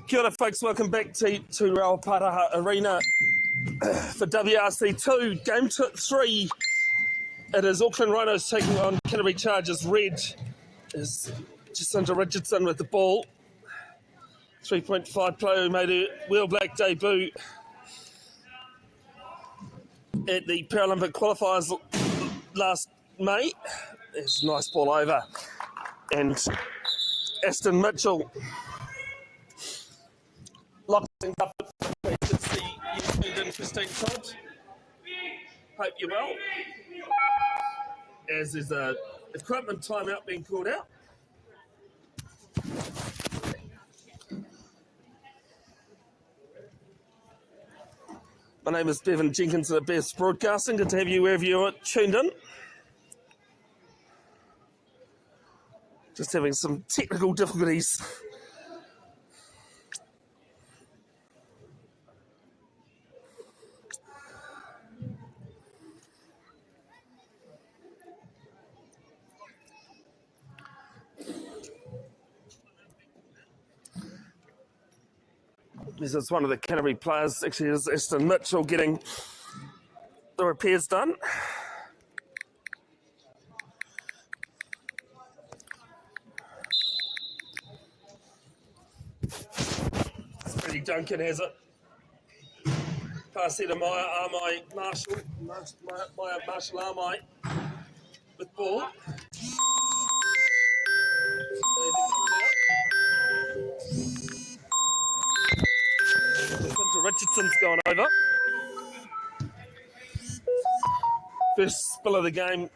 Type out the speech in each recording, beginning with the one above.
Kia ora, folks. Welcome back to Rauparaha Arena for WRC 2. Game 3. It is Auckland Rhinos taking on Canterbury Chargers. Red is Jacinta Richardson with the ball. 3.5 player who made a wheel black debut at the Paralympic qualifiers last May. There's a nice ball over. And Aston Mitchell locks things up. Good to see you tuned in, Christine Todd. Hope you're well. As there's a equipment timeout being called out. My name is Bevin, Jenkinson at Best Broadcasting. Good to have you wherever you're tuned in. Just having some technical difficulties. This is one of the Canterbury players, actually, is Aston Mitchell getting the repairs done. Freddie Duncan has it. Pass it to Maya Marshall Armai with ball. Richardson's gone over. First spill of the game.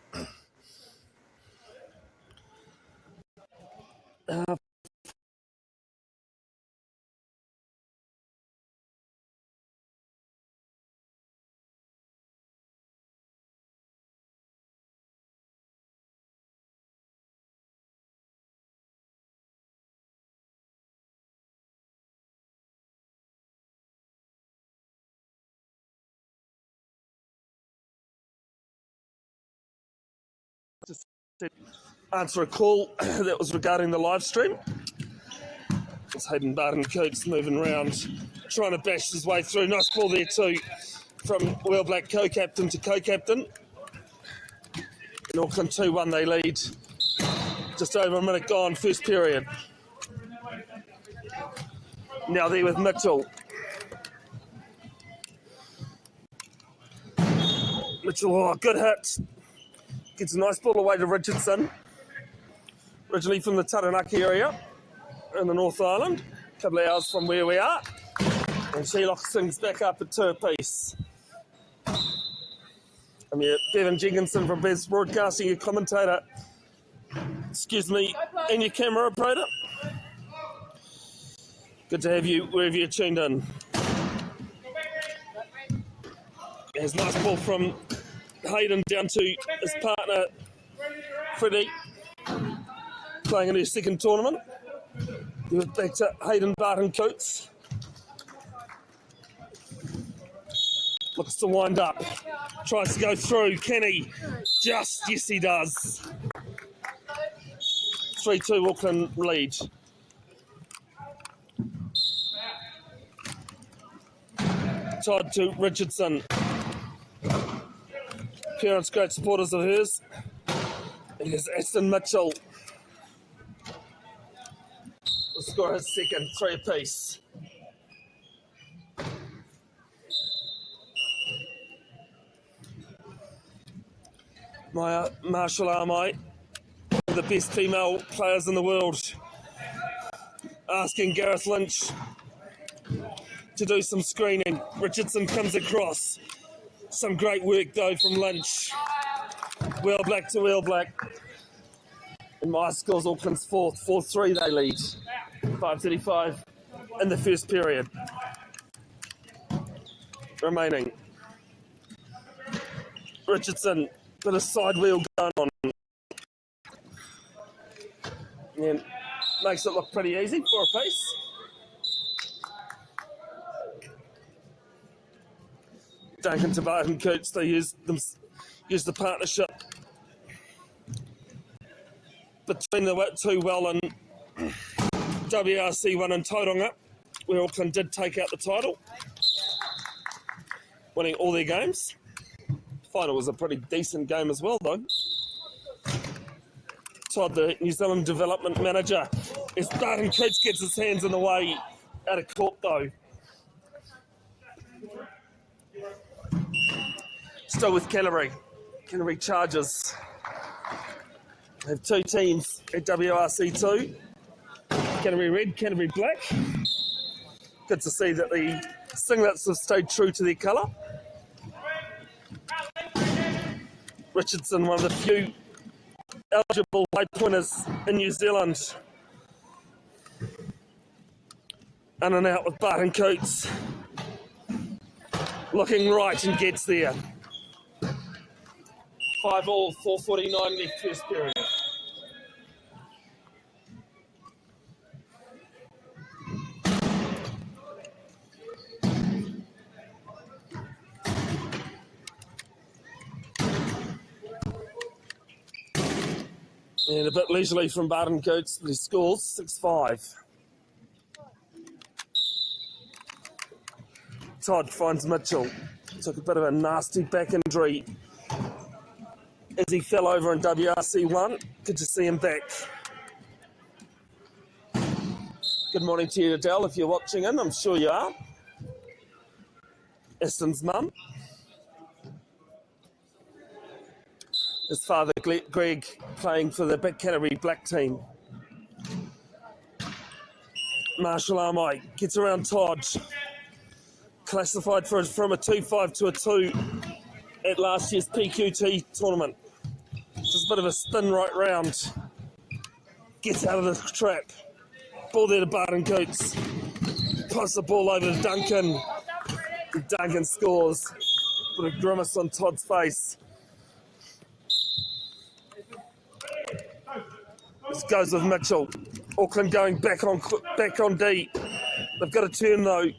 Answer a call that was regarding the live stream. It's Hayden Barton-Coates moving around, trying to bash his way through. Nice ball there too, from Wheel Black co-captain to co-captain. In Auckland 2-1 they lead. Just over a minute gone, first period. Now there with Mitchell. Mitchell, oh, good hit. Gets a nice ball away to Richardson. Originally from the Taranaki area in the North Island. A couple of hours from where we are. And she locks things back up at 2 apiece. I'm here, Bevin Jenkinson from Best Broadcasting, your commentator. Excuse me, and your camera operator. Good to have you wherever you're tuned in. There's a nice ball from Hayden down to his partner, Freddie, playing in his second tournament. Back to Hayden Barton-Coates. Looks to wind up. Tries to go through. Can he? Just, yes he does. 3-2 Auckland lead. Todd to Richardson. Parents, great supporters of hers. And there's Aston Mitchell. Will score his second, 3 apiece. Maya Marshall Armai, one of the best female players in the world, asking Gareth Lynch to do some screening. Richardson comes across. Some great work though from Lynch. Wheel Black to Wheel Black. And Maya scores Auckland's fourth. 4-3 they lead. 5:35 in the first period. Remaining. Richardson, bit of side wheel going on. And makes it look pretty easy for a pace. Duncan to Barton-Coates, they use the partnership between the two well and WRC won in Tauranga, where Auckland did take out the title, winning all their games. Final was a pretty decent game as well, though. Todd, the New Zealand development manager, as Barton Coates gets his hands in the way out of court, though. Still with Canterbury. Canterbury Chargers. They have two teams at WRC2. Canterbury Red, Canterbury Black. Good to see that the Singlets have stayed true to their colour. Richardson, one of the few eligible high pointers in New Zealand. In and out with Barton Coates. Looking right and gets there. 5-all, 4:49 left first period. And a bit leisurely from Barton Coates, but he scores 6-5. Todd finds Mitchell. Took a bit of a nasty back injury as he fell over in WRC1. Good to see him back. Good morning to you, Adele, if you're watching in. I'm sure you are. Aston's mum. His father, Greg, playing for the Big Canterbury Black team. Marshall Armai gets around Todd. Classified from a 2-5 to a 2 at last year's PQT tournament. Just a bit of a spin right round. Gets out of the trap. Ball there to Barton Coates. Pass the ball over to Duncan. And Duncan scores. Put a grimace on Todd's face. This goes with Mitchell. Auckland going back on D. They've got a turn though.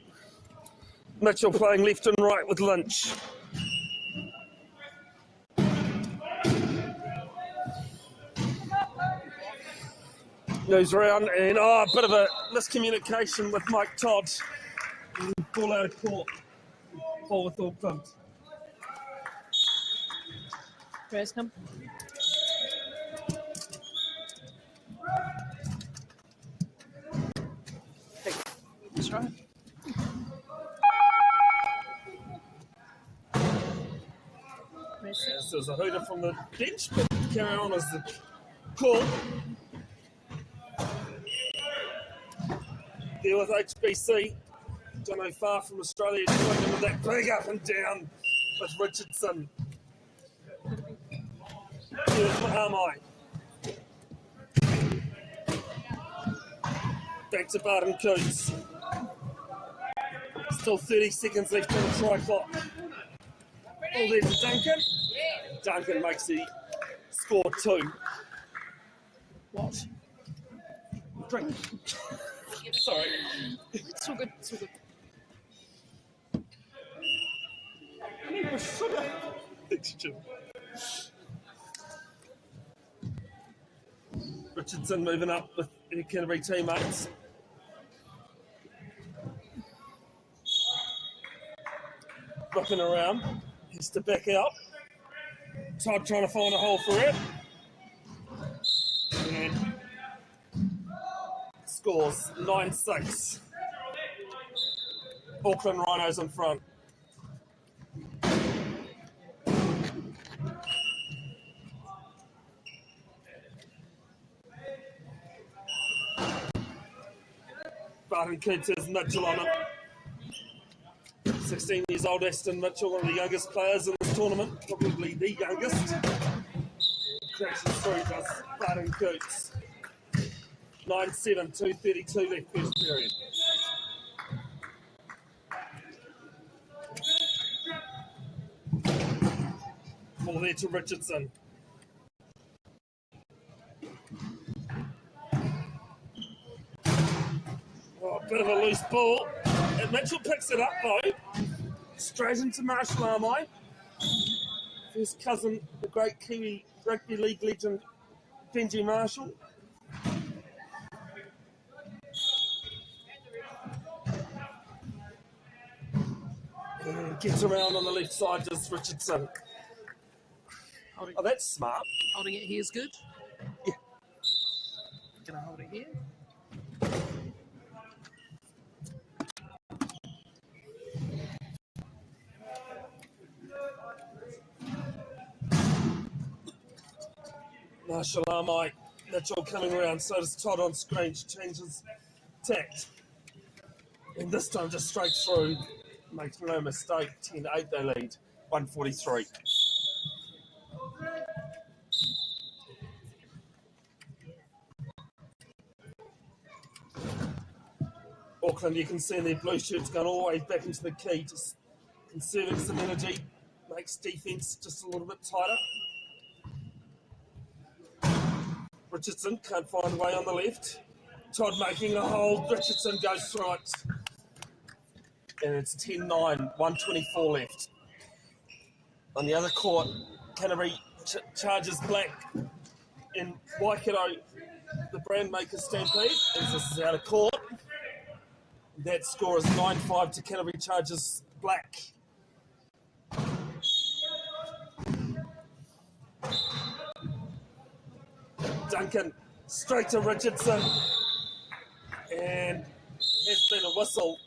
Mitchell playing left and right with Lynch. Goes around and a bit of a miscommunication with Mike Todd. Ball out of court. Ball with Auckland. First come. That's right. Yes, there's a hooter from the bench, but carry on as the call. Here with HBC. Don't know, far from Australia, joined in with that big up and down with Richardson. Here with Mahamai. Back to Barton Coates. Still 30 seconds left on the try clock. All there to Duncan. Duncan makes the score 2. What? Drink. Sorry. It's all good. It's all good. Thanks, Jim. Richardson moving up with the Canterbury teammates. Looking around. Has to back out. Todd trying to find a hole for it. And scores 9-6. Auckland Rhinos in front. Barton Coates has Mitchell on him. 16 years old Aston Mitchell, one of the youngest players in this tournament, probably the youngest. Crashes through does Barton Coates. 9-7, 2:32 left first period. Ball there to Richardson. Oh, a bit of a loose ball. And Mitchell picks it up though. Straight into Marshall Armai. First cousin, the great Kiwi rugby league legend, Benji Marshall. And gets around on the left side, just Richardson. Oh, that's smart. Holding it here is good. Yeah. Gonna hold it here. Marshall Armite, Mitchell coming around, so does Todd on screen. She changes tact. And this time just straight through. Makes no mistake. 10-8 they lead. 143. Auckland, you can see their blue shirts going all the way back into the key, just conserving some energy, makes defence just a little bit tighter. Richardson can't find a way on the left. Todd making a hold. Richardson goes through it. And it's 10-9, 124 left. On the other court, Canterbury charges black in Waikato, the brand maker Stampede, as this is out of court. That score is 9-5 to Canterbury charges black. Duncan straight to Richardson, and has been a whistle.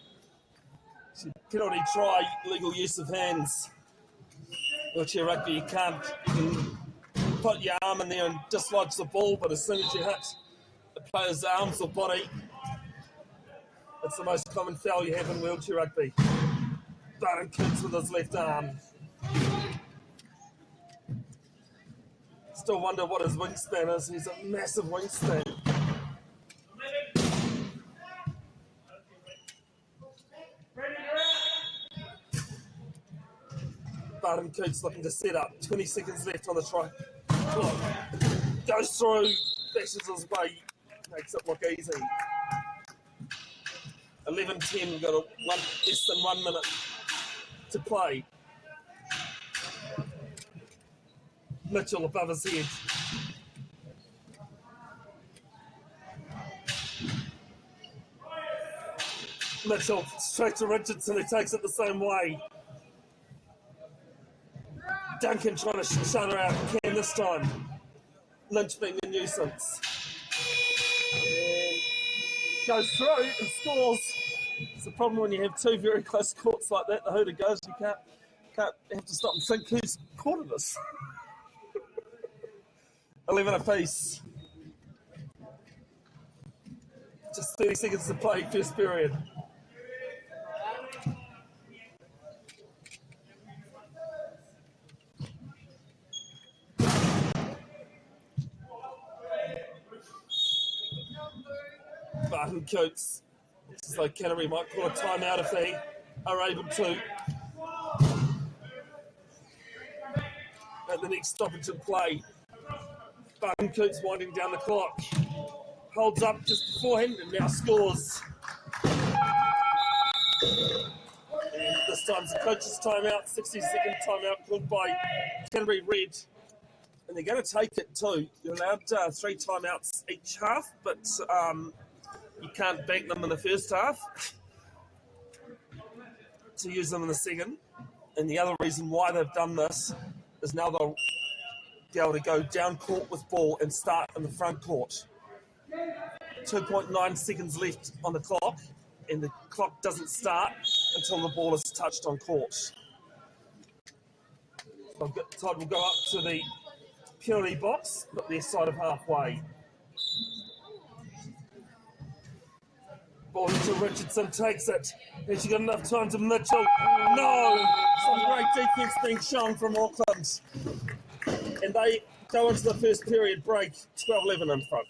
Penalty try, legal use of hands. Wheelchair rugby, you can put your arm in there and dislodge the ball, but as soon as you hit the player's arms or body, it's the most common foul you have in wheelchair rugby. Barton kicks with his left arm. Still wonder what his wingspan is. He's a massive wingspan. Barton Coots looking to set up. 20 seconds left on the try clock. Goes through, dashes his way, makes it look easy. 11-10, we've got less than 1 minute to play. Mitchell above his head. Mitchell straight to Richardson, who takes it the same way. Duncan trying to shut her out, can this time. Lynch being a nuisance. And goes through and scores. It's the problem when you have two very close courts like that. The hooter goes, you can't have to stop and think whose court it is. 11 apiece. Just 30 seconds to play, first period. Barton Coates. It's as though Canterbury might call a timeout if they are able to. At the next stoppage in play. Barton Coates winding down the clock. Holds up just beforehand and now scores. And this time's a coach's timeout, 60-second timeout called by Canterbury Red. And they're going to take it too. You're allowed 3 timeouts each half, but you can't bank them in the first half to use them in the second. And the other reason why they've done this is now they'll be able to go down court with ball and start in the front court. 2.9 seconds left on the clock, and the clock doesn't start until the ball is touched on court. So Todd will go up to the penalty box, put their side of halfway. Ball to Richardson, takes it. Has she got enough time to Mitchell? No! Some great defence being shown from Auckland. And they go into the first period break, 12-11 in front.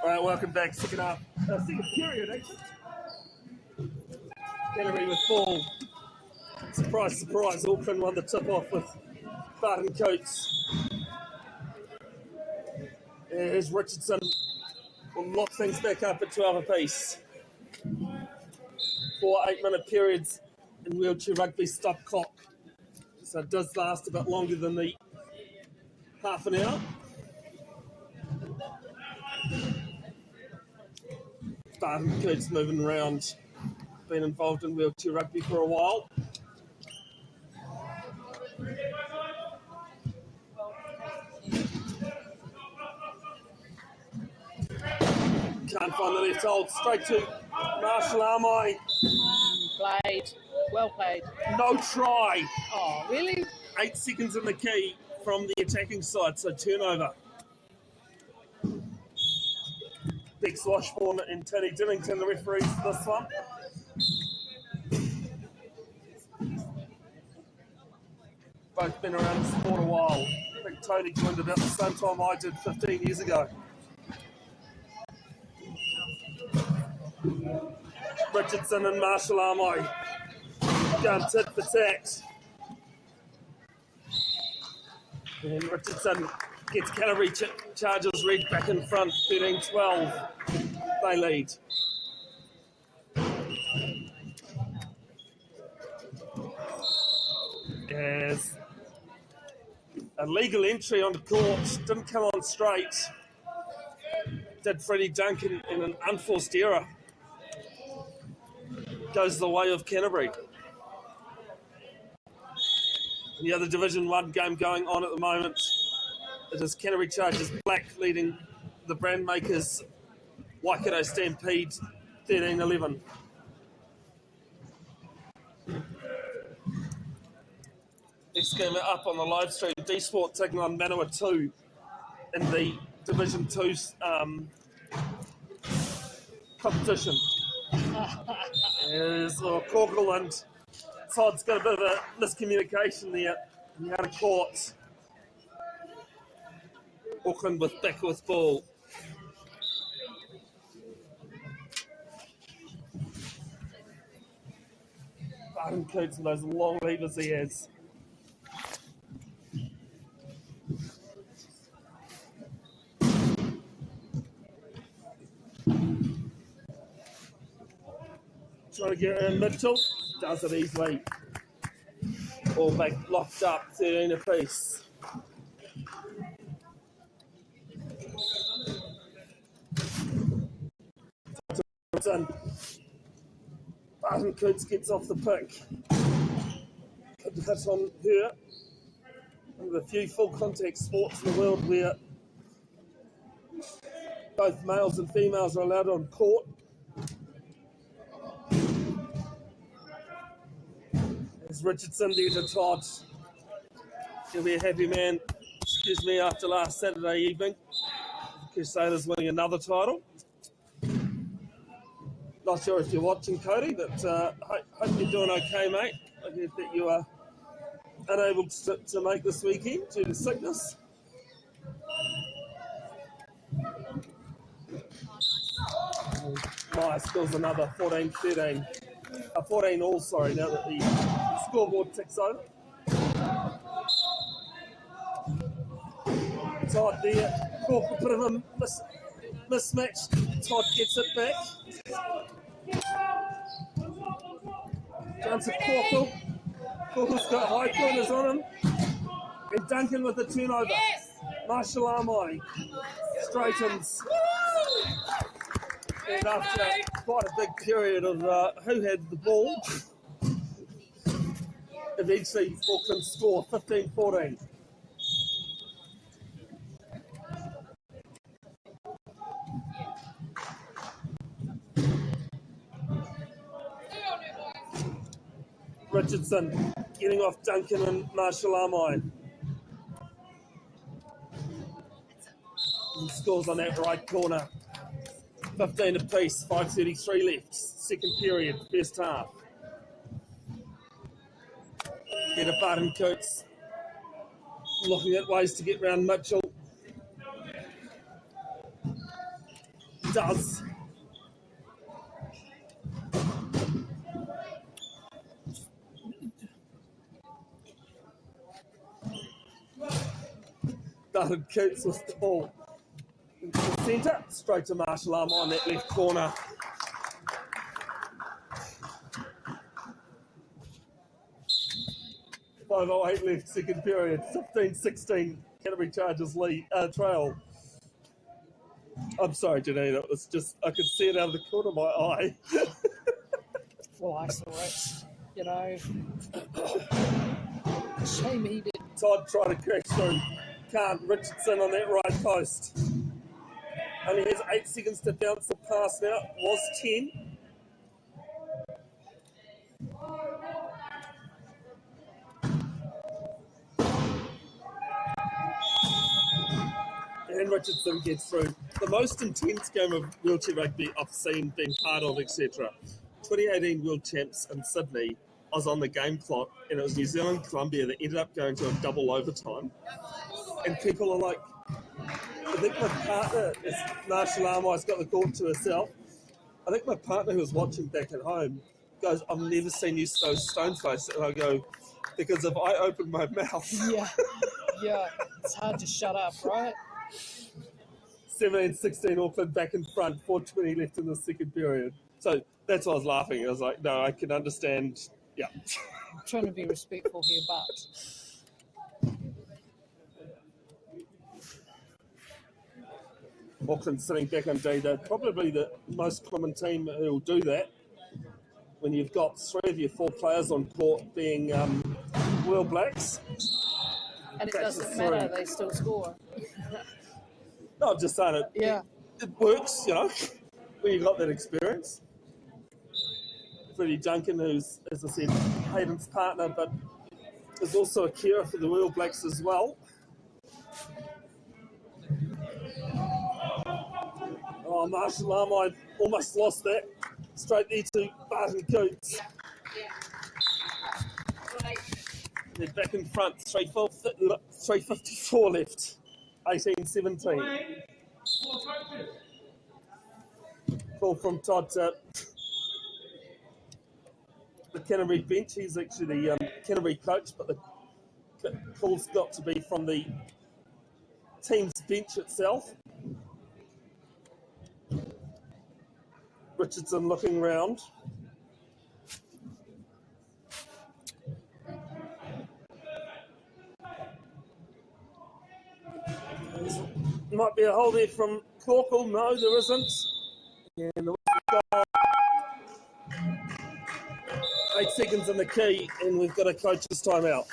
All right, welcome back. Second period, actually. Canterbury with ball. Surprise, surprise. Auckland won the tip-off with Barton Coates. Here's Richardson. Will lock things back up at 12 apiece. 4 8-minute periods in wheelchair rugby stop clock. So it does last a bit longer than the half an hour. Barton Coots moving around. Been involved in wheelchair rugby for a while. Can't find the left hold. Straight to Marshall Armai. Played. Well played. No try. Oh, really? 8 seconds in the key from the attacking side, so turnover. Bex Washbourne and Tony Dillington, the referees for this one. Both been around the sport a while. I think Tony joined about the same time I did 15 years ago. Richardson and Marshall Armai going tit for tat. And Richardson gets Canterbury Chargers red back in front, 13-12. They lead. As a legal entry onto court, didn't come on straight. Did Freddie Duncan in an unforced error. Goes the way of Canterbury. The other Division 1 game going on at the moment. It is Canterbury Chargers Black leading the brand makers Waikato Stampede 13-11. Next game up on the live stream, D Sport taking on Manawatu in the Division 2 competition. There's Corkle and Todd's got a bit of a miscommunication there. He had a court. Auckland with Beckwith ball. Barton Coots and those long levers he has. Trying to get around Mitchell, does it easily. All back locked up, 13 apiece. Barton Coots gets off the pick. Could hit on her. One of the few full contact sports in the world where both males and females are allowed on court. There's Richardson there to Todd. He'll be a happy man, excuse me, after last Saturday evening. Crusaders winning another title. Not sure if you're watching, Cody, but hope you're doing okay, mate. I heard that you are unable to make this weekend due to sickness. Maya scores another 14-13. 14 all, sorry, now that the scoreboard ticks over. Todd there. Cork a bit of a mismatch. Todd gets it back. Down to Corkle. Corkle's got high corners on him. And Duncan with the turnover. Yes. Marshall Armai straightens. And after quite a big period of who had the ball, eventually Auckland score 15-14. Richardson getting off Duncan and Marshall Armai. He scores on that right corner. 15 apiece, 5:33 left. Second period, first half. Get a Barton Coots. Looking at ways to get round Mitchell. Does. Barton Coots with the ball. centre, straight to Marshall Armour on that left corner. .508 left, second period, 15-16, Canterbury Chargers trail. I'm sorry, Janine, it was just, I could see it out of the corner of my eye. Well, I saw it. You know, shame he did. Todd tried to crash through. Can't. Richardson on that right post. Only has 8 seconds to bounce the pass now. Was 10. And Richardson gets through. The most intense game of wheelchair rugby I've seen, been part of, etc. 2018 World Champs in Sydney. I was on the game clock, and it was New Zealand Colombia that ended up going to a double overtime. And people are like, I think my partner, is Marshall Armour's got the court to herself. I think my partner who was watching back at home goes, I've never seen you so stone-faced. And I go, because if I open my mouth... Yeah, it's hard to shut up, right? 17-16 Auckland back in front, 4:20 left in the second period. So that's why I was laughing. I was like, no, I can understand. Yeah. I'm trying to be respectful here, but Auckland sitting back on D. They're probably the most common team who will do that when you've got 3 of your 4 players on court being All Blacks. and it doesn't matter, they still score. No, I'm just saying it works, you know, when you've got that experience. Freddie Duncan, who's, as I said, Hayden's partner, but is also a carer for the All Blacks as well. Oh, Marshall Armour almost lost that. Straight there to Barton Coots. They're back in front, 3:54 left, 18-17. Call from Todd to the Canterbury bench. He's actually the Canterbury coach, but the call's got to be from the team's bench itself. Richardson looking round. Might be a hole there from Corkle. No, there isn't. And the 8 seconds in the key, and we've got a coach's timeout.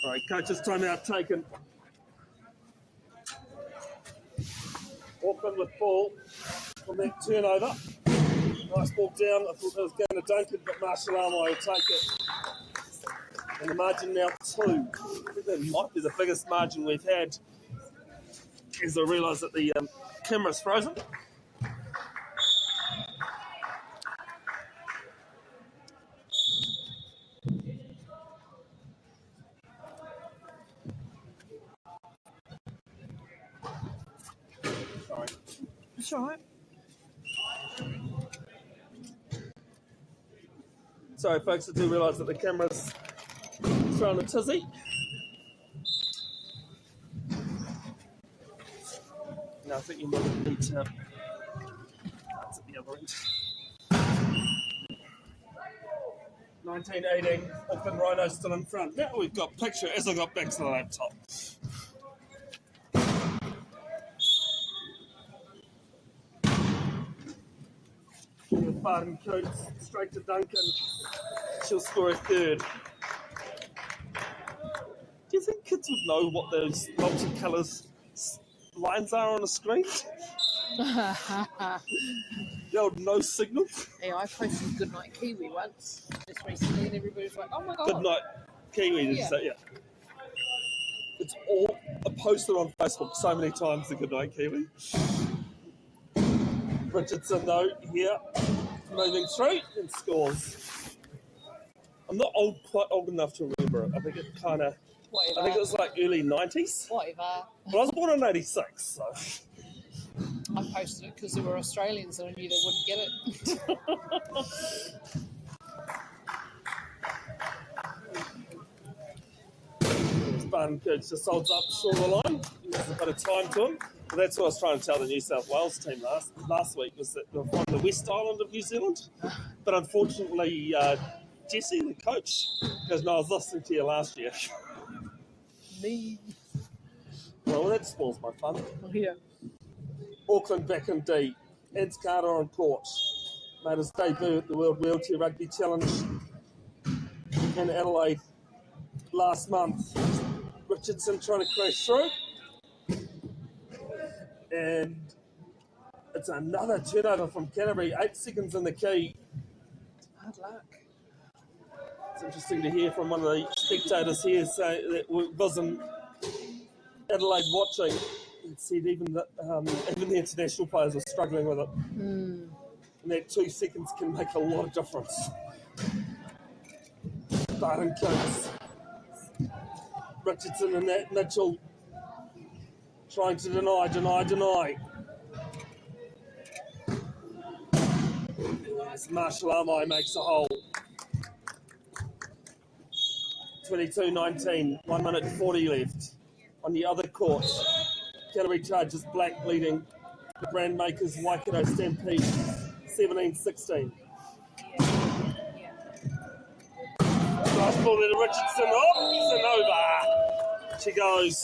All right, coach's timeout taken. Auckland with ball from that turnover. Nice ball down. I thought it was going to Duncan, but Marshall Armour will take it. And the margin now 2. I think that might be the biggest margin we've had, as I realise that the camera's frozen. Sorry. It's all right. Sorry, folks, I do realise that the camera's throwing a tizzy. No, I think you might need to... That's at the other end. 1918, Auckland Rhinos still in front. Now we've got picture as I got back to the laptop. Barton Coots straight to Duncan. She'll score a third. Do you think kids would know what those multicolours lines are on a screen. The old no signal. Yeah, I posted Goodnight Kiwi once just recently, and everybody was like, "Oh my god!" Good night, Kiwi. Did you say? Yeah. It's all posted on Facebook so many times. The Good Night Kiwi. Richardson though here, moving through and scores. I'm not quite old enough to remember it. I think it kind of. Whatever. I think it was like early 90s. Whatever. But I was born in 86, so. I posted it because there were Australians and I knew they wouldn't get it. Barton Coates just holds up short of the line. There's a bit of time to him. But that's what I was trying to tell the New South Wales team last week, was that they're from the West Island of New Zealand. But unfortunately, Jesse, the coach, goes, "No, I was listening to you last year." Me. Well, that spoils my fun. Oh, yeah. Auckland back in D. Eds Carter on court. Made his debut at the World Wheelchair Rugby Challenge in Adelaide last month. Richardson trying to crash through. And it's another turnover from Canterbury. 8 seconds in the key. Hard luck. It's interesting to hear from one of the spectators here say that was in Adelaide watching. He said even the international players were struggling with it. And that 2 seconds can make a lot of difference. Barton Coates. Richardson and that Mitchell trying to deny. As Marshall Amai makes a hole. 22-19, 1 minute and 40 left. On the other court, Canterbury Chargers black leading the brand makers Waikato Stampede 17-16. Nice ball there to Richardson. Oh, it's an over. She goes.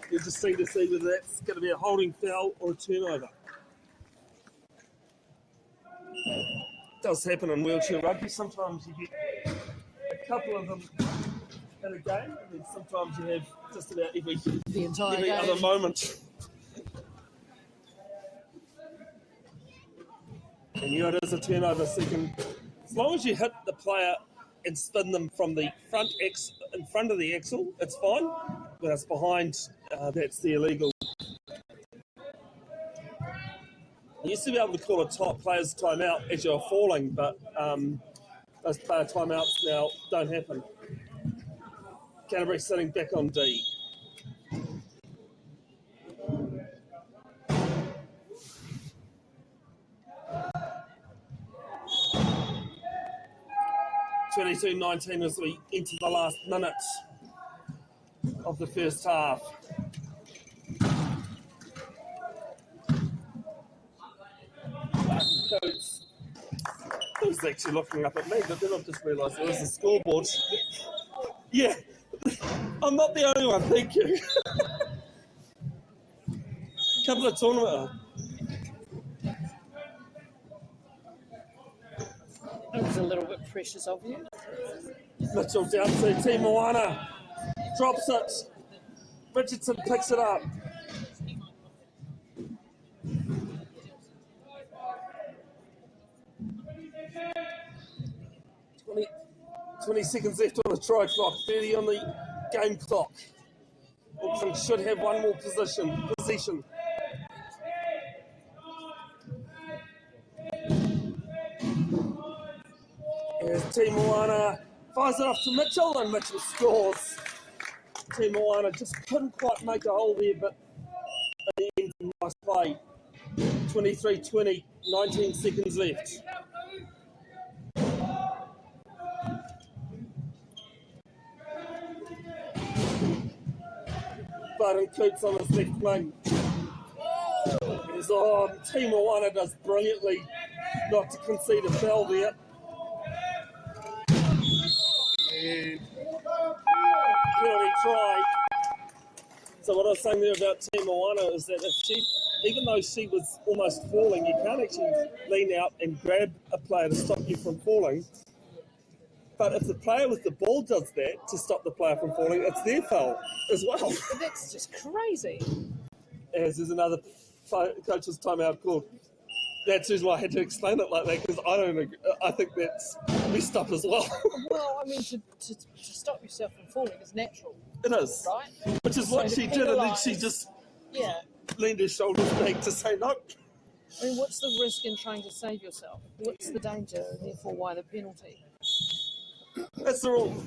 You'll just see whether that's going to be a holding foul or a turnover. It does happen in wheelchair rugby. Sometimes you get a couple of them in a game, and then sometimes you have just about every other moment. And here it is, a turnover second. As long as you hit the player and spin them from the in front of the axle, it's fine. When it's behind, that's the illegal. You used to be able to call a top player's timeout as you're falling, but those player timeouts now don't happen. Canterbury sitting back on D. (22-19) as we enter the last minutes of the first half. Coates was actually looking up at me, but then I've just realised there was a scoreboard. Yeah, I'm not the only one, thank you. Couple of tournament. That was a little bit precious of you. Mitchell down to T. Moana. Drops it. Richardson picks it up. 20 seconds left on the try clock, 30 on the game clock. Auckland should have one more possession. Here's T. Moana, fires it off to Mitchell, and Mitchell scores. T. Moana just couldn't quite make a hole there, but at the end, nice play. 23-20, 19 seconds left. Barton Coates on his left wing. He's on. T. Moana does brilliantly not to concede a foul there. And penalty try. So what I was saying there about T. Moana is that if even though she was almost falling, you can't actually lean out and grab a player to stop you from falling. But if the player with the ball does that to stop the player from falling, it's their foul as well. That's just crazy. As there's another coach's timeout called. That's the reason why I had to explain it like that, because I don't agree. I think that's messed up as well. Well, I mean, to stop yourself from falling is natural, It is. right? Which is So what to she did, and then she penalise- just Yeah. leaned her shoulders back to say no. I mean, what's the risk in trying to save yourself? What's the danger, and therefore why the penalty? That's the rule.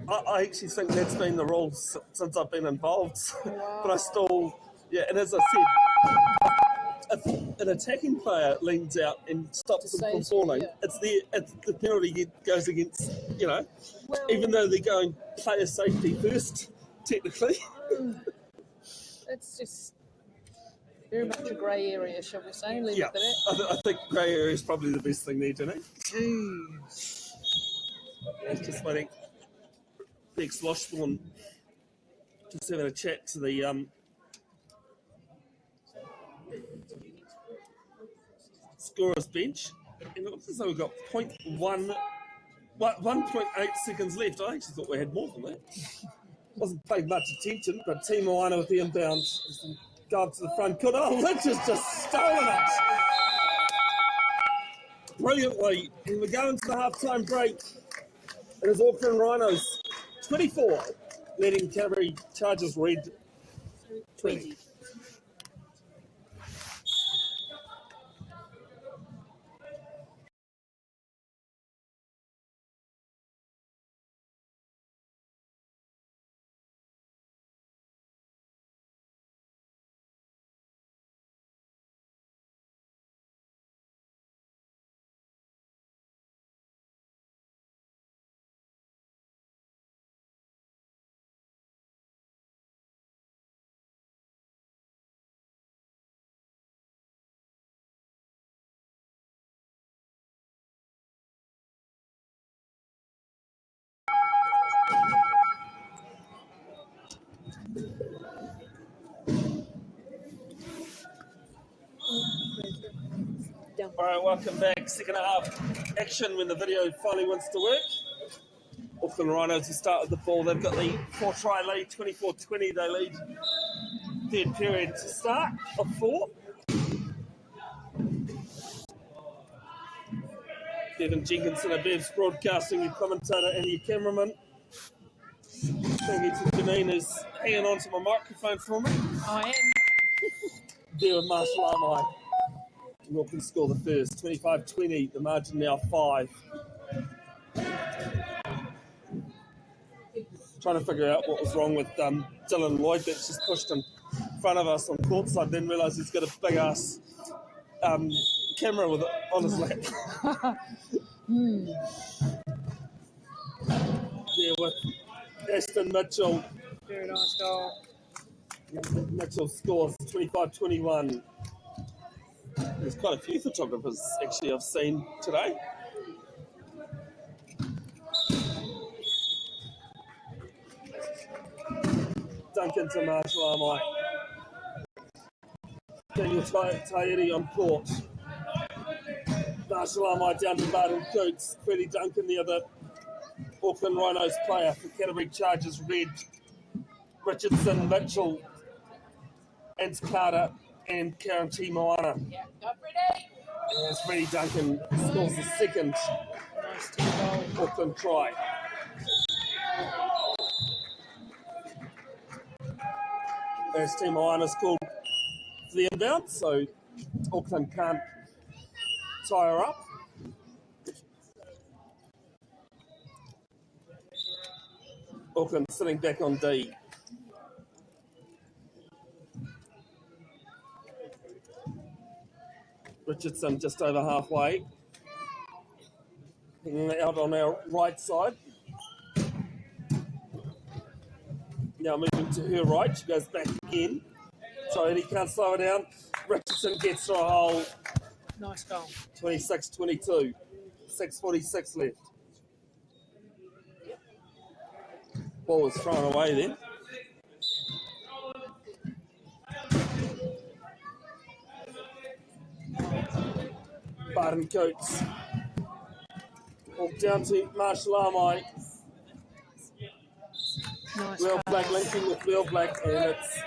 I actually think that's been the rule since I've been involved. Wow. But I still, yeah, and as I said, if an attacking player leans out and stops them from Saves, falling, yeah. it's the penalty goes against, Well, even though they're going player safety first, technically. it's just very much a grey area, shall we say? Leave Yeah, it at that. I think grey area is probably the best thing there, Jenny. Jeez. It's just waiting. Next Loshborn, just having a chat to the scorer's bench, and it looks as though we've got 1.8 seconds left. I actually thought we had more than that. Wasn't paying much attention, but Team Moana with the inbound go up to the front court. Oh, Lynch has just stolen it brilliantly, and we're going to the half-time break. It is Auckland Rhinos 24, leading Canterbury Chargers Red 20. All right, welcome back. Second half action when the video finally wants to work. Auckland Rhinos will start with the ball. They've got the 4-try lead, 24-20 they lead. Third period to start of 4. Bevin, Jenkinson, and Bev's broadcasting, your commentator and your cameraman. Thank you to Janine who's hanging on to my microphone for me. I am. There with Marshall Armai. Auckland score the first, 25-20, the margin now 5. Trying to figure out what was wrong with Dylan Lloyd that's just pushed in front of us on courtside, then realised he's got a big ass camera with it on his lap. There with Aston Mitchell. Very nice goal. Mitchell scores 25-21. There's quite a few photographers actually I've seen today. Duncan to Marshall Armai. Daniel Tairi on court. Marshall Armai down to Barton Coots. Freddie Duncan, the other Auckland Rhinos player for Canterbury Chargers Red. Richardson, Mitchell, and Carter, and Karen T. Moana. Yeah, go Freddie. As Freddie Duncan scores the second Nice team goal. Auckland try. As Team Moana's called for the inbound, so Auckland can't tie her up. Auckland sitting back on D. Richardson just over halfway. Hanging out on our right side. Now moving to her right, she goes back again. So he can't slow her down. Richardson gets to a hole. Nice goal. 26-22. 6:46 left. Ball was thrown away then. Barton Coates. Ball ball down to Marshall Armai. Nice Well Black pass. linking with Well Black, and it's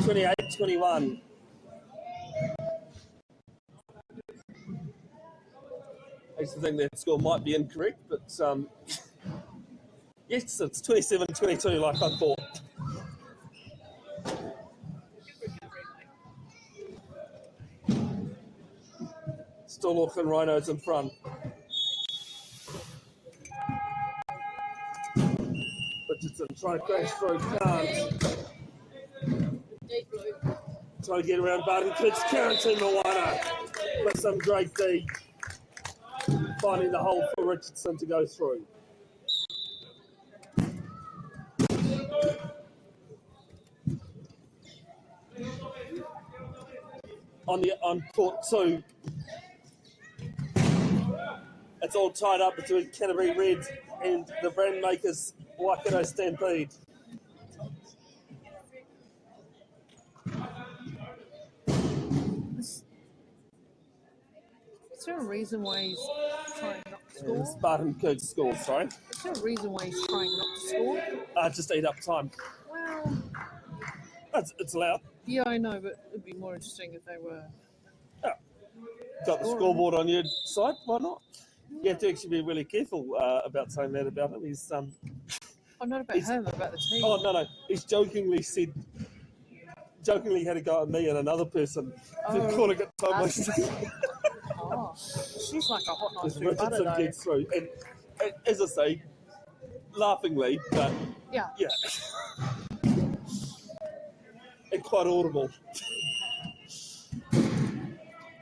28-21. I used to think that score might be incorrect, but yes, it's 27-22 like I thought. Still Auckland Rhinos in front. Richardson trying to crash through, can't. Trying to get around Barton Kids, Carrington Moana with some great D. Finding the hole for Richardson to go through. On court 2, it's all tied up between Canterbury Red and the brand makers Waikato Stampede. Is there a reason why he's trying not to score? Spartan Coots score, sorry. Is there a reason why he's trying not to score? Just eat up time. Well, It's allowed. yeah, I know, but it'd be more interesting if they were. Got the scoreboard on your side, why not? You have to actually be really careful about saying that about him. He's I'm not about him, about the team. Oh, no. He's jokingly had a go at me and another person for calling it time wasting. Oh, she's like a hot knife Because through butter, Richardson though. gets through. And as I say, laughingly, but Yeah. yeah. And quite audible.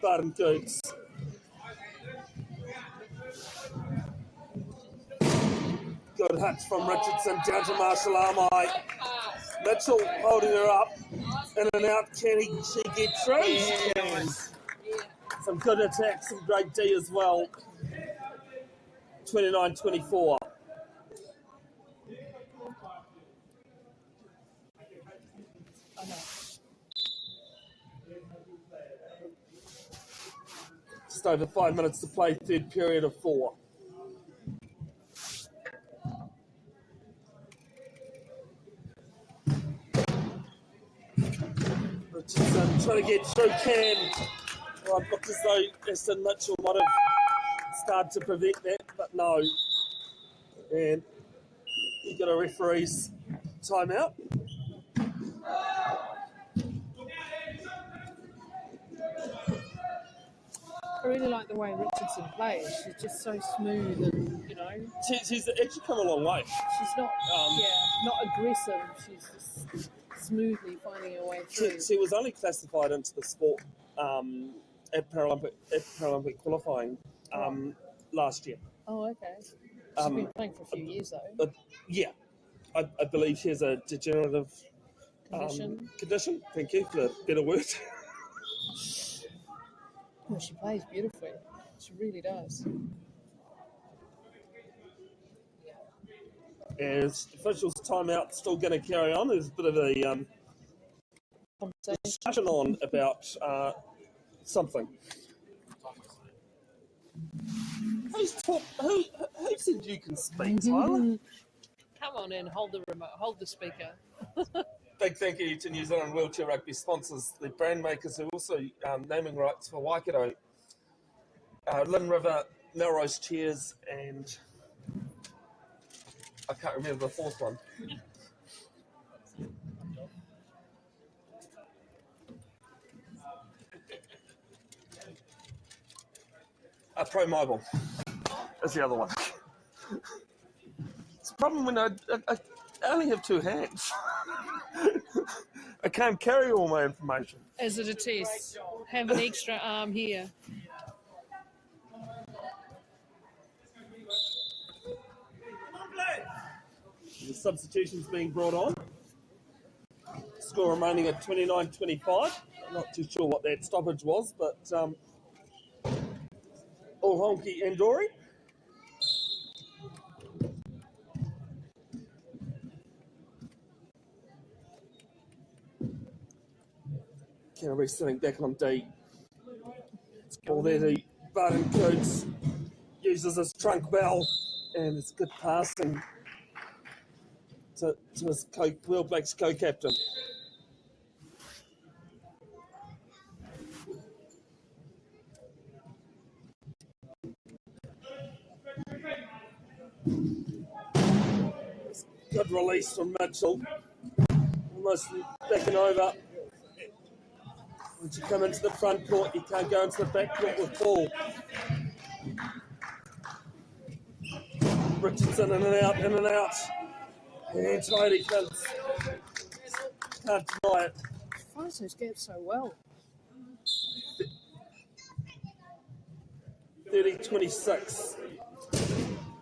Barton Coots. Good hit from Richardson down to Marshall Armai. Mitchell holding her up. In and out, she get through? She can. Some good attacks, some great D as well. 29-24. Just over 5 minutes to play, third period of 4. Richardson trying to get through, can. Well, it looked as though Aston Mitchell might have started to prevent that, but no. And he got a referee's timeout. I really like the way Richardson plays. She's just so smooth and, She's actually come a long way. she's not, not aggressive. She's just smoothly finding her way through. She was only classified into the sport at Paralympic qualifying last year. Oh, okay. She's been playing for a few years, though. Yeah, I believe she has a degenerative condition. Thank you for the better word. Well, she plays beautifully. She really does. As officials' timeout still going to carry on. There's a bit of a discussion on about something. Who said you can speak, Tyler? Come on in, hold the remote, hold the speaker. Big thank you to New Zealand Wheelchair Rugby sponsors, the brand makers who are also naming rights for Waikato. Lynn River, Melrose Chairs, and I can't remember the fourth one. Pro Mobile is the other one. It's a problem when I only have two hands. I can't carry all my information. Is it a test? Have an extra arm here. The substitutions being brought on. Score remaining at 29-25. I'm not too sure what that stoppage was, but all honky and Dory. Canterbury sitting back on D. All there to Barton Coots. uses his trunk well, and it's good passing to his Wheel Black's co-captain. Good release from Mitchell. Almost backing over. Once you come into the front court, you can't go into the back court with Paul. Richardson in and out, in and out. And tidy kids. Can't deny it. Finds those gaps so well. 30-26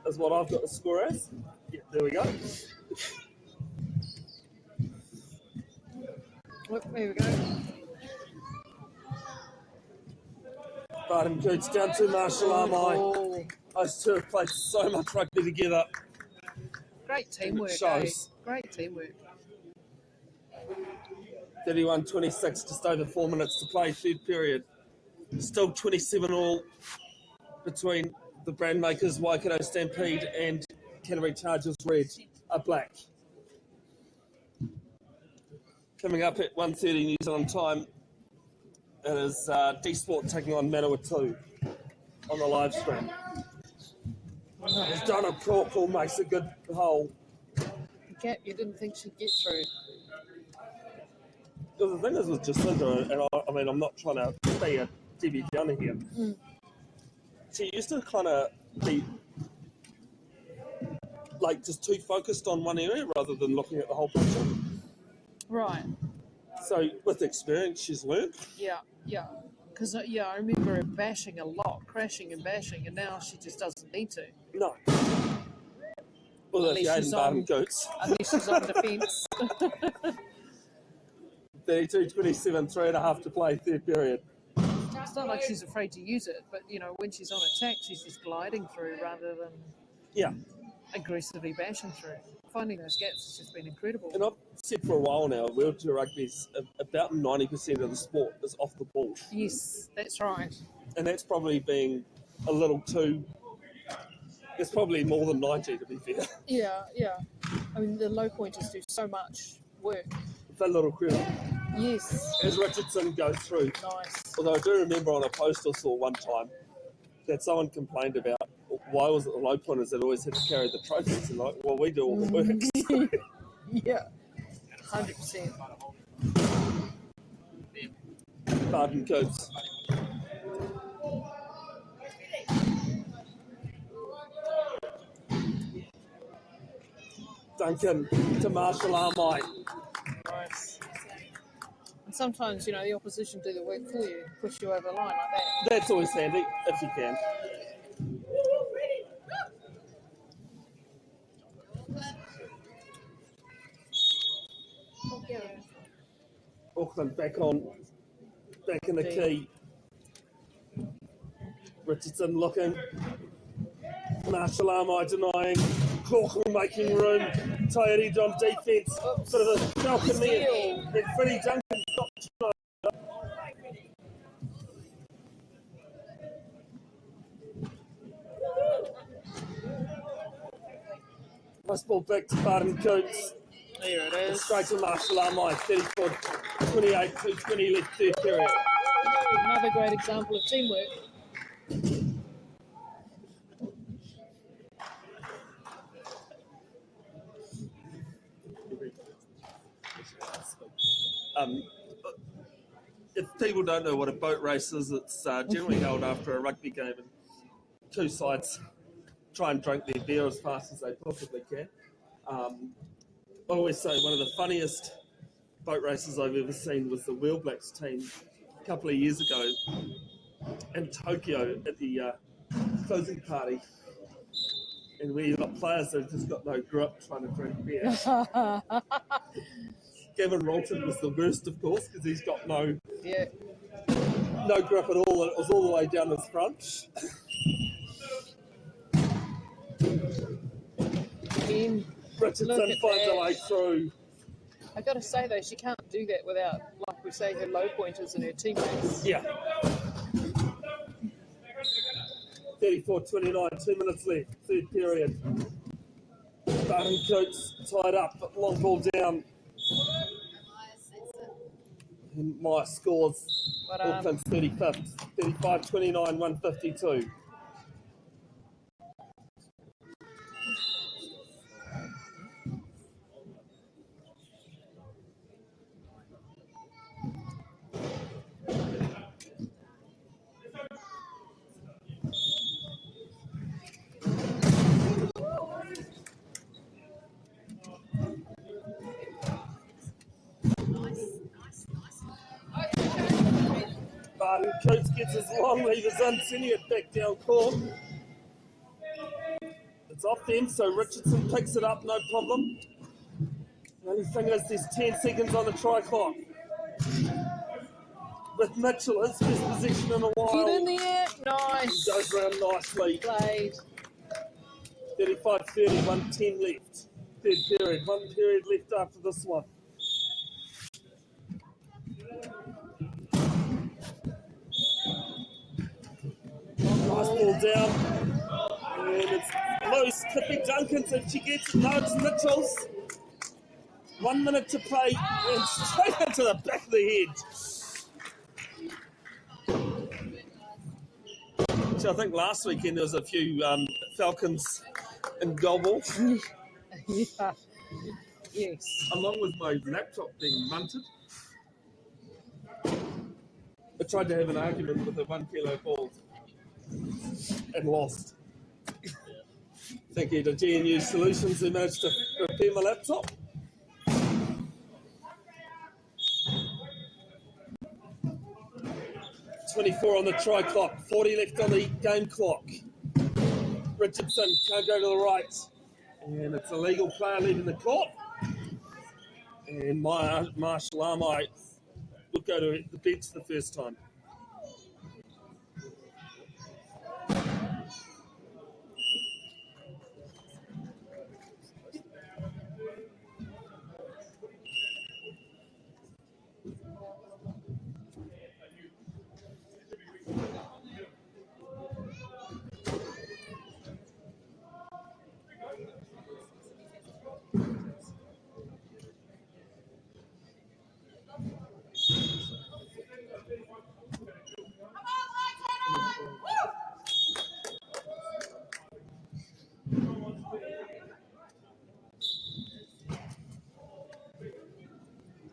is what I've got the score as. Yeah, there we go. Look, there we go. Barton Coots down to Marshall Armai. Oh, Those two have played so much rugby together. great teamwork. Shows. Great teamwork. 31-26, just over 4 minutes to play, third period. Still 27 all between the brand makers Waikato Stampede and Canterbury Chargers Black. Coming up at 1:30 New Zealand time, it is D-Sport taking on Manawatu on the live stream. As Donald Corporal makes a good hole. The gap you didn't think she'd get through. Because the thing is with Jacinda, and I mean, I'm not trying to be a Debbie Downer here. She used to kind of be like just too focused on one area rather than looking at the whole picture. Right. So with experience, she's learned. Yeah. Because, I remember her bashing a lot, crashing and bashing, and now she just doesn't need to. No. Well, if you Unless hadn't she's Barton on- Goats. Unless she's on defence. 32-27, 3.5 to play, third period. It's not like she's afraid to use it, but, when she's on attack, she's just gliding through rather than Yeah. aggressively bashing through. Finding those gaps has just been incredible. And I've said for a while now, wheelchair rugby's about 90% of the sport is off the ball. Yes, that's right. And that's probably being a little too... It's probably more than 90, to be fair. Yeah. I mean, the low pointers do so much work. For a little credit. Yes. As Richardson goes through. Nice. Although I do remember on a post I saw one time that someone complained about why was it the low pointers that always had to carry the trophies, and like, well, we do all the work. Yeah. 100%. Barton Coots. Duncan to Marshall Armai. Nice. And sometimes, the opposition do the work for you, push you over the line like that. That's always handy, if you can. Auckland back in the key. Richardson looking. Marshall Armai denying. Corkle making room. Taieri on defence. Sort of a falcon there. And Freddie Duncan stopped. Nice ball back to Barton Coots. There it is. Straight to Marshall Armai. 34-28, 2:20 left third period. Another great example of teamwork. If people don't know what a boat race is, it's generally held after a rugby game, and two sides try and drink their beer as fast as they possibly can. I always say one of the funniest boat races I've ever seen was the Wheel Blacks team a couple of years ago in Tokyo at the closing party, and where you've got players that have just got no grip trying to drink beer. Gavin Rolton was the worst, of course, because he's got no grip at all. It was all the way down his front. Again, Richardson finds a way through. I got to say though, she can't do that without, like we say, her low pointers and her teammates. Yeah. 34-29, 2 minutes left, third period. Barton Coates tied up, but long ball down. And my scores, Auckland's 35th, 35-29, 152. Barton Coates gets his long levers in, sending it back down court. It's off them, so Richardson picks it up, no problem. The only thing is there's 10 seconds on the try clock. With Mitchell, his best position in a while. Get in the air, nice. He goes around nicely. Played. 35-30, 1:10 left. Third period, 1 period left after this one. Nice ball down. And it's loose. Could be Duncan's if she gets it. No, it's Mitchell's. 1 minute to play. And straight into the back of the head. So I think last weekend there was a few Falcons in gobble. Yeah. Yes. Along with my laptop being munted. I tried to have an argument with a 1 kilo ball and lost. Thank you to GNU Solutions who managed to repair my laptop. .24 on the try clock, 40 left on the game clock. Richardson can't go to the right. And it's a legal player leaving the court. And Marshall Armai would go to the bench the first time.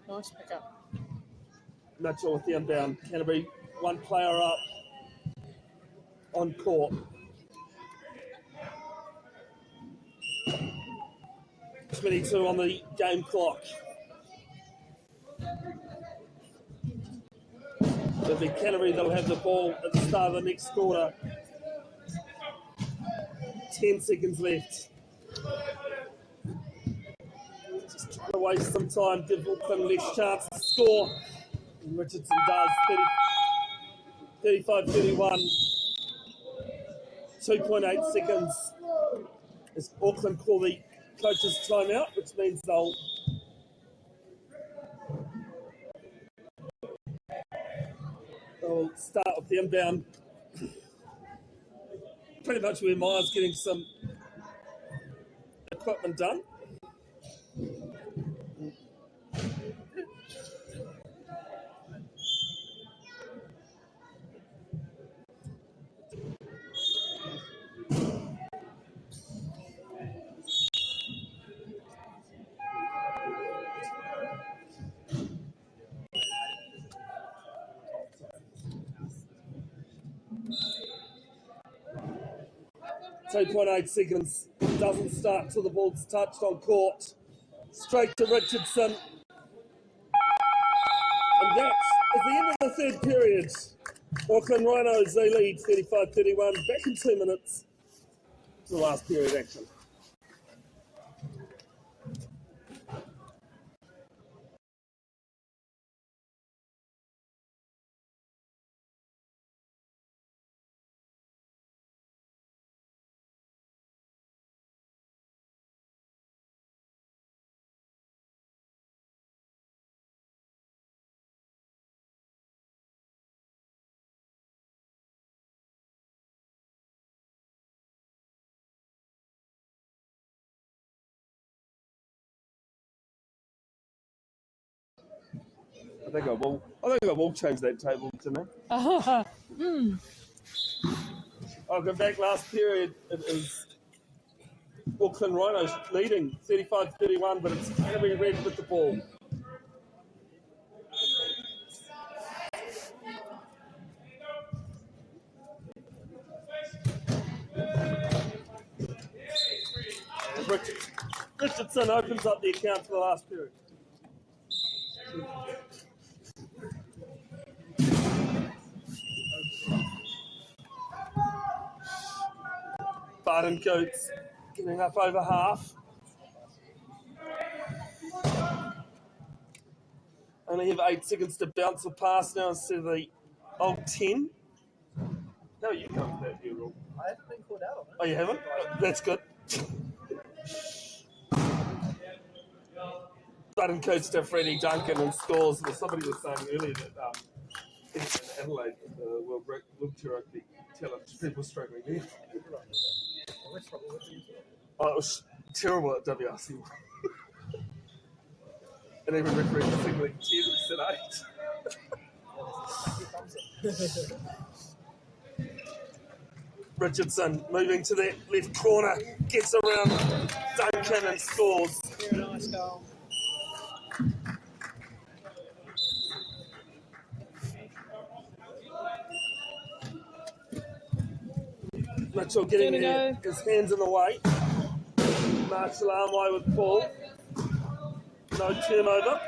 Nice pickup. Mitchell with the inbound. Canterbury, one player up on court. 22 on the game clock. It'll be Canterbury that'll have the ball at the start of the next quarter. 10 seconds left. Just trying to waste some time, give Auckland less chance to score. And Richardson does. 35-31. 2.8 seconds as Auckland call the coach's timeout, which means they'll start with the inbound. Pretty much where Myers getting some equipment done. .8 seconds, doesn't start till the ball's touched on court. Straight to Richardson. And that is the end of the third period. Auckland Rhinos, they lead 35-31, back in 2 minutes to the last period action. I think I will change that table, didn't I? I'll go back last period. It is Auckland Rhinos leading 35-31, but it's Canterbury red with the ball. Richardson opens up the account for the last period. Barton Coates getting up over half. Only have 8 seconds to bounce or pass now instead of the old 10. No, you can't that here, Rob. I haven't been called out on it. Oh, you haven't? That's good. Barton Coates to Freddie Duncan and scores. Well, somebody was saying earlier that in Adelaide, the World Rugby talent people struggling there. Oh, it was terrible at WRC. And even refereed signaling 10 instead 8. Richardson moving to that left corner, gets around Duncan and scores. Very nice goal. Mitchell getting his hands in the way. Marshall Armway with Paul. No turnover.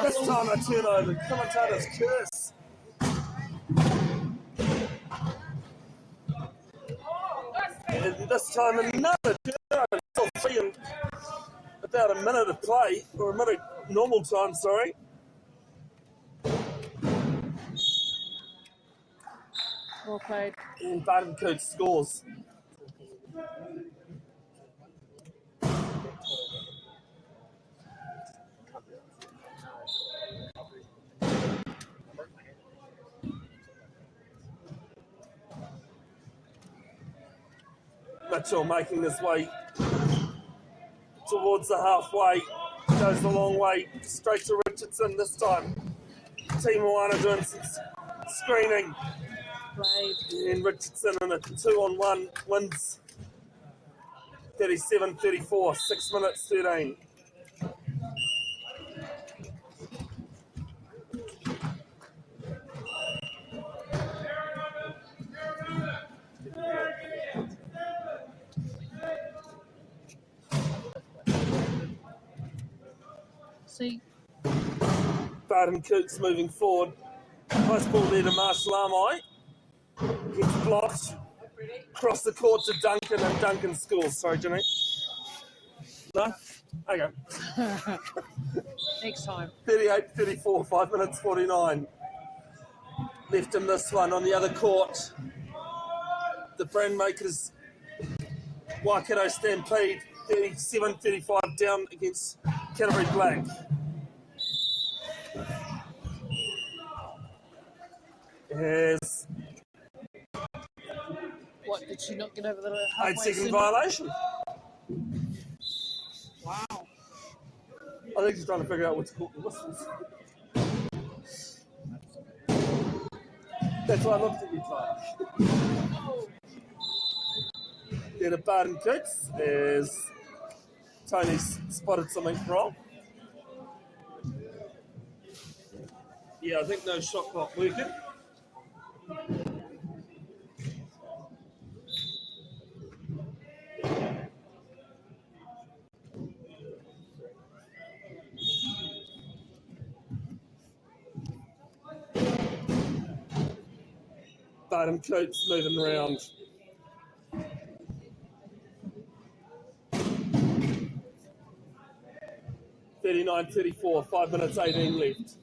This time a turnover. Commentator's curse. And this time another turnover. Still 3 in about a minute of play, or a minute normal time, sorry. Well played. And Barton Coates scores. Mitchell making his way towards the halfway, goes the long way, straight to Richardson this time. Team Moana doing some screening. Played. And Richardson in a 2-on-1 wins 37-34, 6 minutes 13. See. Barton Coates moving forward. Nice ball there to Marshall Armai. Gets blocked. Across the court to Duncan, and Duncan scores. Sorry, Jimmy. No? Okay. Next time. 38-34, 5 minutes 49. Left in this one on the other court. The Brandmakers Waikato Stampede 37-35 down against Canterbury Black. Yes. What, did she not get over the halfway 8-second soon? violation. Wow. I think she's trying to figure out what's called the whistles. That's why I looked at you, Tyler. Get a Barton Coates as Tony's spotted something wrong. Yeah, I think no shot clock working. Barton Coates moving around. (39-34), 5 minutes 18 left.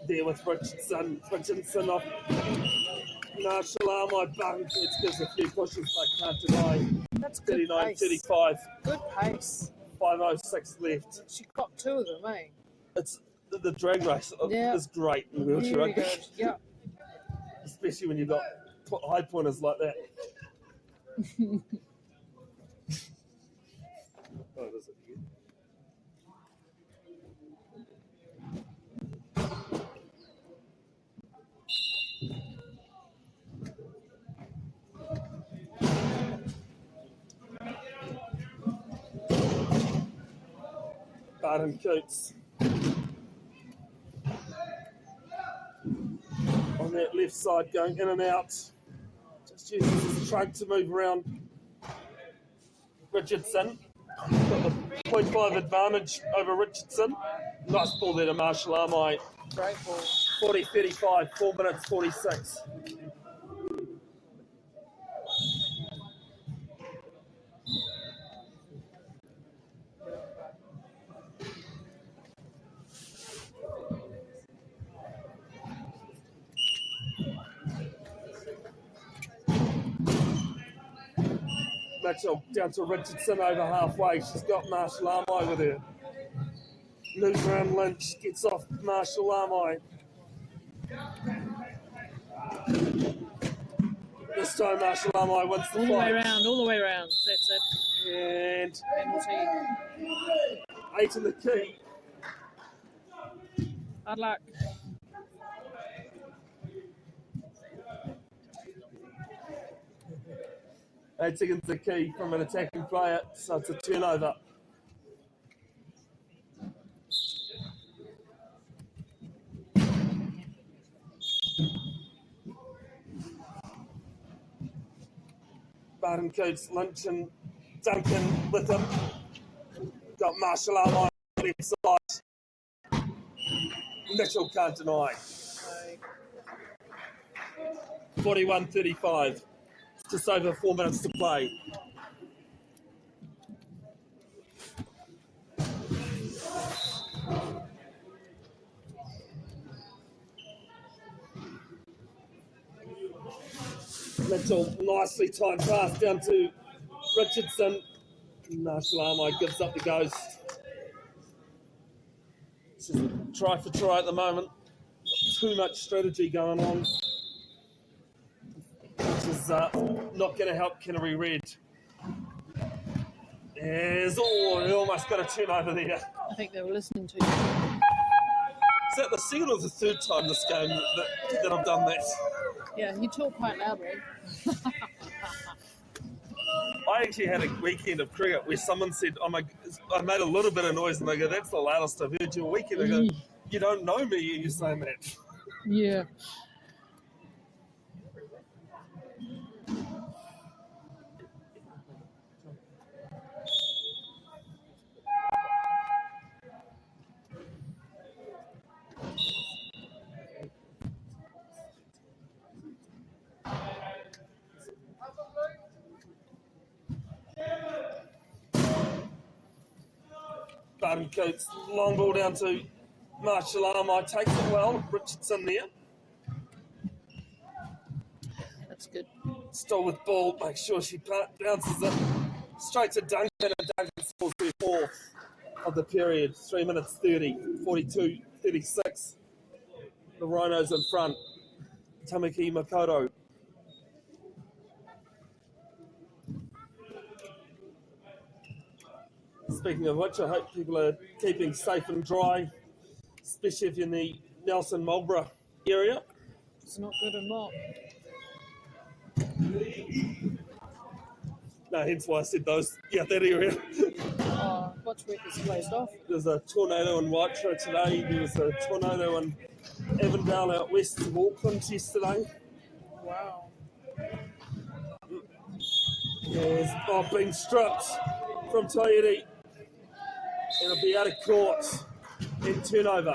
There with Richardson off Marshall Armai. Barton Coates gives a few pushes, but can't deny. That's good 39-35. Good pace. 5:06 left. She got 2 of them, eh? It's the drag race Yeah. is great in wheelchair Really rugby. good. Yeah. especially when you've got high pointers like that. Oh, does it again? Barton Coots on that left side, going in and out. Just uses his trunk to move around Richardson. Got the 0.5 advantage over Richardson. Nice ball there to Marshall Armai. Great ball. 40-35, 4 minutes 46. Mitchell down to Richardson over halfway. She's got Marshall Armai with her. Moves around Lynch, gets off Marshall Armai. This time Marshall Armai wins the All the way fight. round, all the way round. That's it. And Penalty. 8 in the key. Hard luck. 8 seconds the key from an attacking player, so it's a turnover. Barton Coots, Lynch and Duncan with him. Got Marshall Armai on the left side. Mitchell can't deny. 41-35. Just over 4 minutes to play. Mitchell, nicely timed pass down to Richardson. Marshall Armai gives up the ghost. This is try for try at the moment. Too much strategy going on, which is not going to help Canterbury Red. He almost got a turnover there. I think they were listening to you. Is that the second or the third time this game that I've done that? Yeah, you talk quite loudly. I actually had a weekend of cricket where someone said, I made a little bit of noise, and they go, that's the loudest I've heard you all weekend. I go, you don't know me and you're saying that. Yeah. Barton Coots, long ball down to Marshall Armai, takes it well. Richardson there. That's good. Still with ball, make sure she bounces it straight to Duncan, and Duncan scores their fourth of the period. 3 minutes 30, 42-36. The Rhinos in front. Tamaki Makoto. Speaking of which, I hope people are keeping safe and dry, especially if you're in the Nelson Marlborough area. It's not good and what? No, hence why I said those. Yeah, that area. Watchwick is closed off. There's a tornado in Waitara today. There was a tornado in Avondale out west of Auckland yesterday. Wow. Yes, being stripped from Toyota. And it'll be out of court in turnover.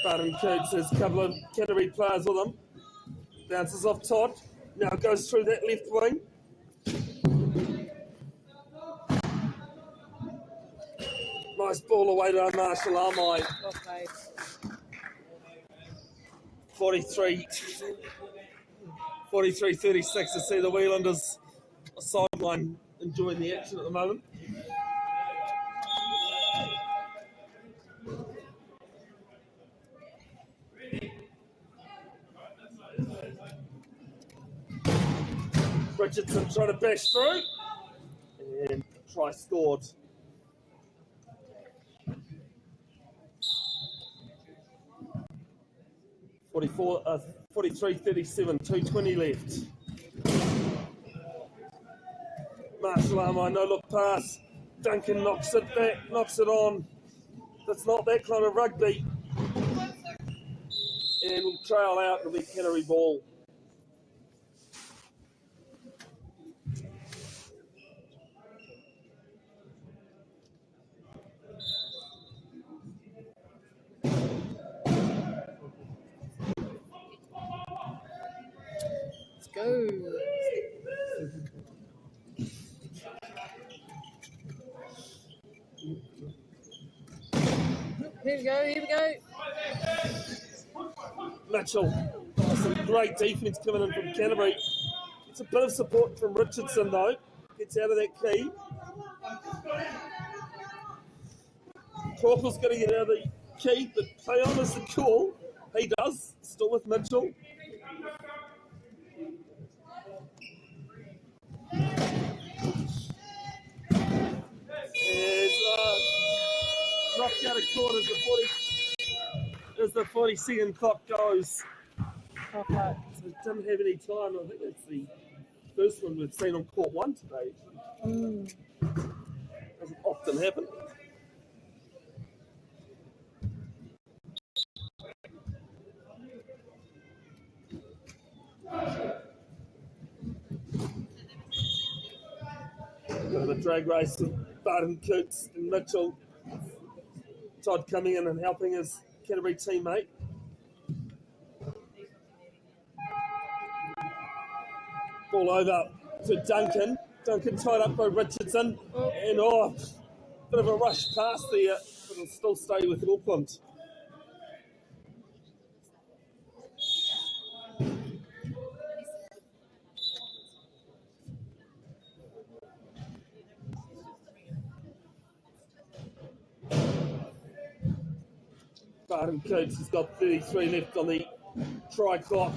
Barton Coots has a couple of Canterbury players with him. Bounces off Todd. Now goes through that left wing. Nice ball away to Marshall Armai. Okay. 43. 43-36 to see the Wheelanders sideline enjoying the action at the moment. Richardson trying to bash through, and try scored. Uh, 43-37, 2:20 left. Marshall Armour, no look pass. Duncan knocks it back, knocks it on. That's not that kind of rugby. And we'll trail out, it'll be Canterbury ball. Let's go. Here we go, here we go. Mitchell, some great defence coming in from Canterbury. It's a bit of support from Richardson though. Gets out of that key. Crawford's going to get out of the key, but play on is the call. He does, still with Mitchell. Knocked out of court as the 40-second clock goes. Okay. So it didn't have any time. I think that's the first one we've seen on court one today. Doesn't often happen. The drag race with Barton Coots and Mitchell. Todd coming in and helping his Canterbury teammate. Ball over to Duncan. Duncan tied up by Richardson. And bit of a rush pass there, but it'll still stay with Auckland. Barton Coots has got 33 left on the try clock.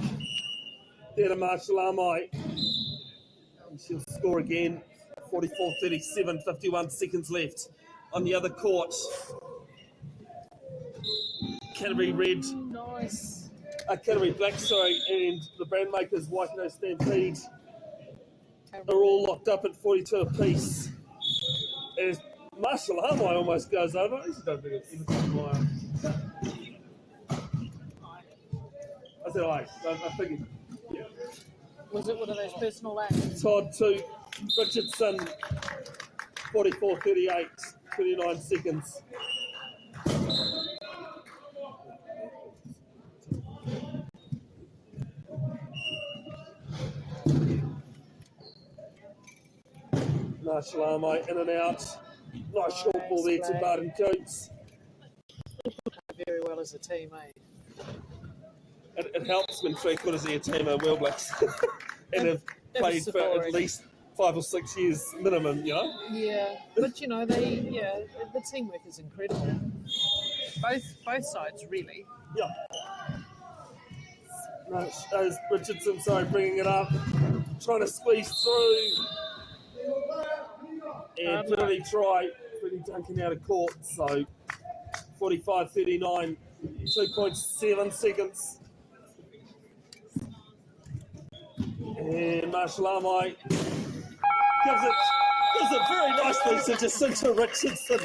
There to Marshall Armai. And she'll score again. 44-37, 51 seconds left on the other court. Canterbury Red. Nice. Canterbury Black, sorry, and the Brandmakers Waikato Stampede are all locked up at 42 apiece. As Marshall Armai almost goes over. I don't think it's I said I figured. Yeah. Was it one of those personal acts? Todd to Richardson, 44-38, 29 seconds. Marshall Armai in and out. Nice short ball there to Barton Coots. Very well as a team, eh? It helps when three-quarters of your team are Well Blacks and have played for at least 5 or 6 years minimum, you know? Yeah, but you know, the teamwork is incredible. Both sides, really. Yeah. No, as Richardson, bringing it up, trying to squeeze through. And penalty try, Freddie Duncan out of court, so 45-39, 2.7 seconds. And Marshall Armai gives it very nicely to Jacinta Richardson.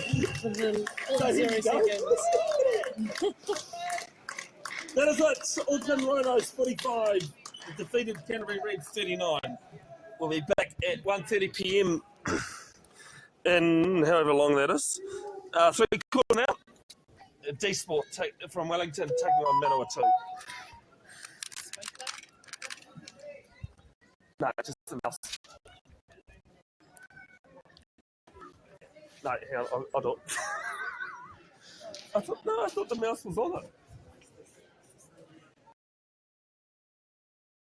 So here we go. That is it. Auckland Rhinos 45, the defeated Canterbury Reds 39. We'll be back at 1:30 p.m. in however long that is. 3/4 now. D-Sport from Wellington taking on Manawatu. No, just the mouse. No, hang on, I'll do it. I thought the mouse was on it.